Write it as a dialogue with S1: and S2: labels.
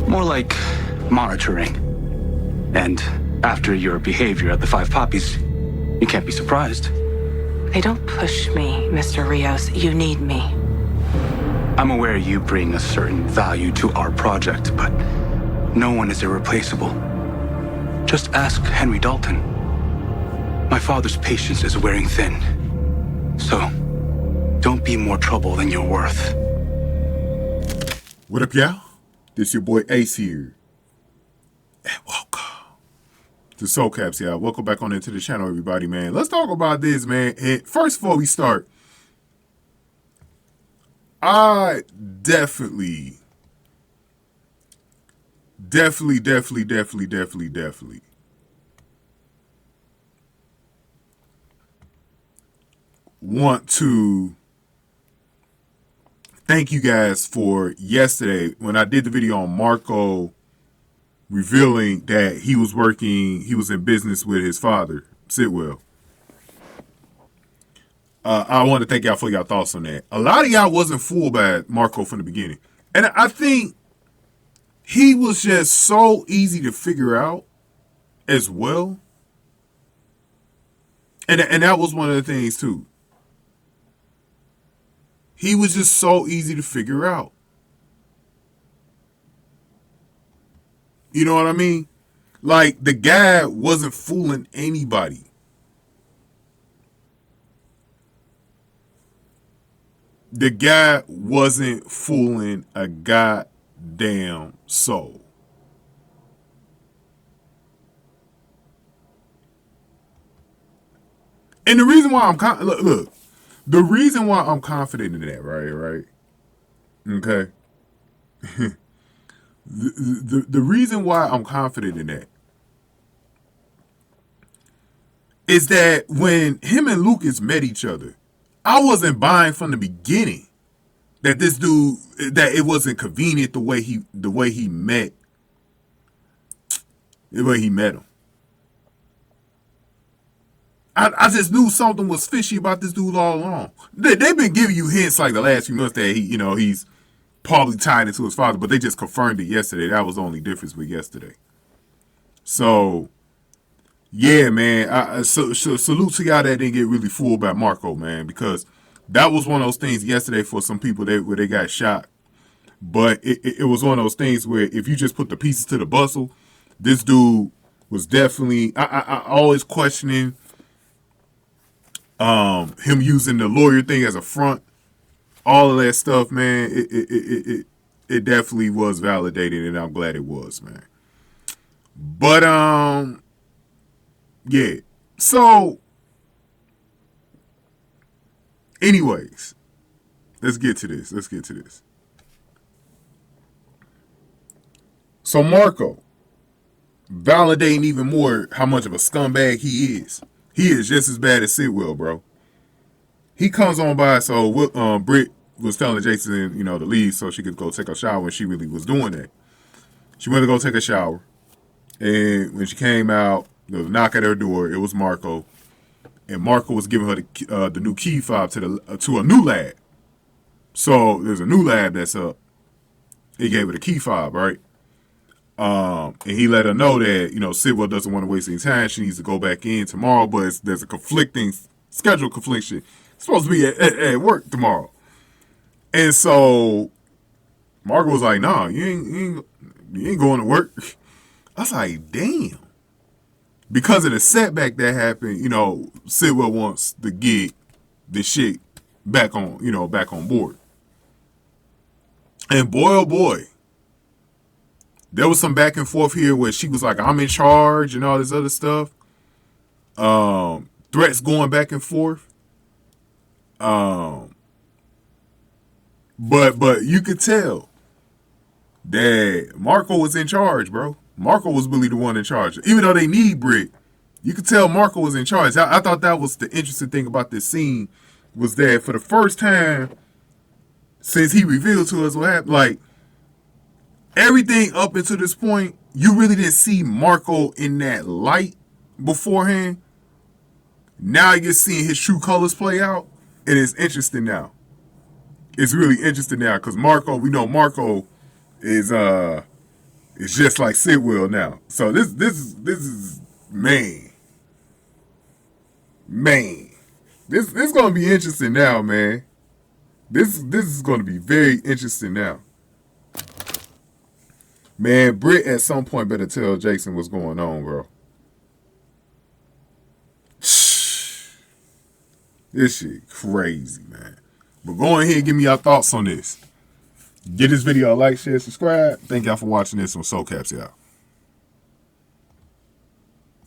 S1: More like monitoring. And after your behavior at the Five Poppies, you can't be surprised.
S2: They don't push me, Mr. Rios. You need me.
S1: I'm aware you bring a certain value to our project, but no one is irreplaceable. Just ask Henry Dalton. My father's patience is wearing thin. So, don't be more trouble than you're worth.
S3: What up, y'all? This your boy Ace here. And welcome to Soul Caps, y'all. Welcome back on into the channel, everybody, man. Let's talk about this, man. And first, before we start, I definitely want to thank you guys for yesterday when I did the video on Marco revealing that he was in business with his father, Sidwell. I want to thank y'all for y'all thoughts on that. A lot of y'all wasn't fooled by Marco from the beginning. And I think he was just so easy to figure out as well. And that was one of the things too. He was just so easy to figure out. You know what I mean? Like, the guy wasn't fooling anybody. The guy wasn't fooling a goddamn soul. And the reason why I'm look, the reason why I'm confident in that, right? Okay. the reason why I'm confident in that is that when him and Lucas met each other, I wasn't buying from the beginning that this dude, that it wasn't convenient the way he met him. I just knew something was fishy about this dude all along. They've been giving you hints like the last few months that he's probably tied into his father, but they just confirmed it yesterday. That was the only difference with yesterday. So, yeah, man. So salute to y'all that didn't get really fooled by Marco, man, because that was one of those things yesterday for some people where they got shocked. But it was one of those things where if you just put the pieces to the puzzle, this dude was definitely, I always questioning him using the lawyer thing as a front, all of that stuff, man. It definitely was validated, and I'm glad it was, man. But yeah. So, anyways, let's get to this. So Marco validating even more how much of a scumbag he is. He is just as bad as Sidwell, bro. He comes on by, so Britt was telling Jason, to leave so she could go take a shower, and she really was doing that. She went to go take a shower, and when she came out, there was a knock at her door. It was Marco, and Marco was giving her the new key fob to a new lab. So there's a new lab that's up. He gave her the key fob, right? And he let her know that, Sidwell doesn't want to waste any time. She needs to go back in tomorrow, but there's a conflicting schedule confliction. It's supposed to be at work tomorrow. And so Margaret was like, nah, you ain't going to work. I was like, damn. Because of the setback that happened, Sidwell wants to get the shit back on board. And boy, oh boy, there was some back and forth here where she was like, I'm in charge and all this other stuff. Threats going back and forth. But you could tell that Marco was in charge, bro. Marco was really the one in charge. Even though they need Britt, you could tell Marco was in charge. I thought that was the interesting thing about this scene, was that for the first time since he revealed to us what happened, like, everything up until this point, you really didn't see Marco in that light beforehand. Now you're seeing his true colors play out, and it's interesting now. It's really interesting now because Marco, we know Marco is It's just like Sidwell now. So this is man. This is gonna be interesting now, man. This is gonna be very interesting now. Man, Britt at some point better tell Jason what's going on, bro. This shit crazy, man. But go ahead and give me your thoughts on this. Give this video a like, share, subscribe. Thank y'all for watching this on Soul Caps, y'all.